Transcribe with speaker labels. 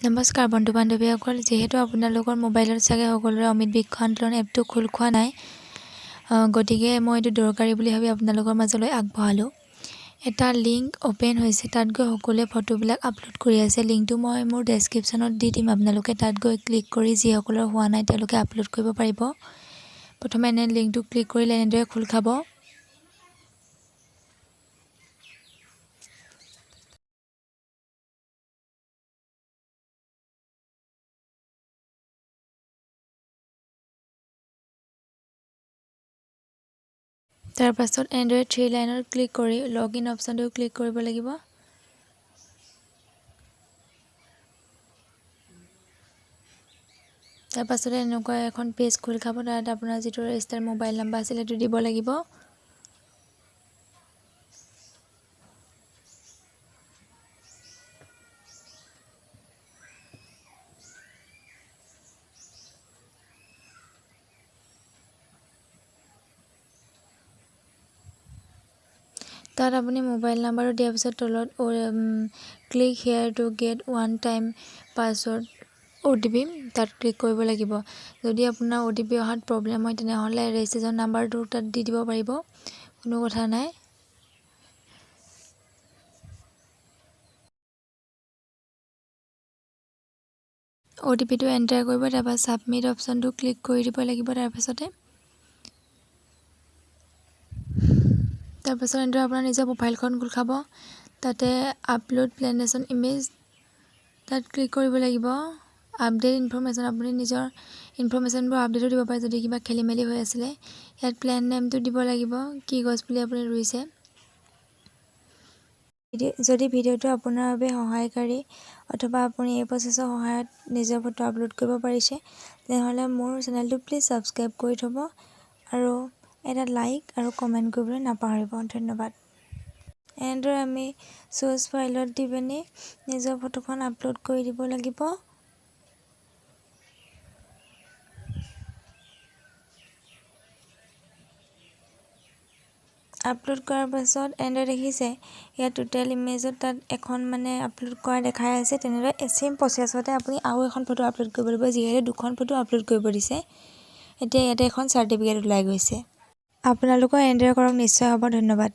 Speaker 1: নমস্কাৰ বন্ধু বান্ধৱীসকল, যিহেতু আপোনালোকৰ মোবাইলত চাগে সকলোৰে অমৃত বৃক্ষ আন্দোলন এপটো খোল খোৱা নাই, গতিকে মই এইটো দৰকাৰী বুলি ভাবি আপোনালোকৰ মাজলৈ আগবঢ়ালোঁ। এটা লিংক অ'পেন হৈছে, তাত গৈ সকলোৱে ফটোবিলাক আপলোড কৰি আছে। লিংকটো মই মোৰ ডেছক্ৰিপশ্যনত দি দিম, আপোনালোকে তাত গৈ ক্লিক কৰি যিসকলৰ হোৱা নাই তেওঁলোকে আপলোড কৰিব পাৰিব। প্ৰথমে এনে লিংকটো ক্লিক কৰিলে এনেদৰে খোল খাব। তাৰ পাছত এনেদৰে 3 লাইনত ক্লিক কৰি লগ ইন অপশ্যনটো ক্লিক কৰিব লাগিব। তাৰ পাছতে এনেকুৱা এখন পেজ খোল খাব। তাত আপোনাৰ যিটো ৰেজিষ্টাৰ মোবাইল নাম্বাৰ আছিল সেইটো দিব লাগিব। তাত আপুনি মোবাইল নাম্বাৰটো দিয়াৰ পিছত তলত click hair to get one time password OTP তাত ক্লিক কৰিব লাগিব। যদি আপোনাৰ OTP অহাত প্ৰব্লেম হয় তেনেহ'লে ৰেজিষ্ট্ৰেশ্যন নাম্বাৰটো তাত দি দিব পাৰিব, কোনো কথা নাই। OTPটো এণ্টাৰ কৰিব, তাৰপৰা ছাবমিট অপশ্যনটো ক্লিক কৰি দিব লাগিব। তাৰপাছত এনেদৰে আপোনাৰ নিজৰ প্ৰফাইলখন খোল খাব। তাতে আপলোড প্লেনেশ্যন ইমেজ তাত ক্লিক কৰিব লাগিব। আপডেট ইনফৰমেশ্যন, আপুনি নিজৰ ইনফৰমেশ্যনবোৰ আপডেটো দিব পাৰে যদি কিবা খেলি মেলি হৈ আছিলে। ইয়াত প্লেন নেমটো দিব লাগিব, কি গছ পুলি আপুনি ৰুইছে। যদি ভিডিঅ'টো আপোনাৰ বাবে সহায়কাৰী অথবা আপুনি এই প্ৰচেছৰ সহায়ত নিজৰ ফটো আপলোড কৰিব পাৰিছে, তেনেহ'লে মোৰ চেনেলটো প্লিজ ছাবস্ক্ৰাইব কৰি থ'ব আৰু এটা লাইক আৰু কমেণ্ট কৰিবলৈ নাপাহৰিব। ধন্যবাদ। এনেদৰে আমি চ'ৰ্চ ফাইলত দি পিনি নিজৰ ফটোখন আপলোড কৰি দিব লাগিব। আপলোড কৰাৰ পাছত এনেদৰে দেখিছে ইয়াত টোটেল ইমেজত তাত এখন আপলোড কৰা দেখাই আছে। তেনেদৰে ছেম প্ৰচেছতে আপুনি আৰু এখন ফটো আপলোড কৰিব লাগিব। যিহেতু দুখন ফটো আপলোড কৰিব দিছে, এতিয়া ইয়াতে এখন চাৰ্টিফিকেট ওলাই গৈছে। আপোনালোকৰ এনেদৰে কৰক, নিশ্চয় হ'ব। ধন্যবাদ।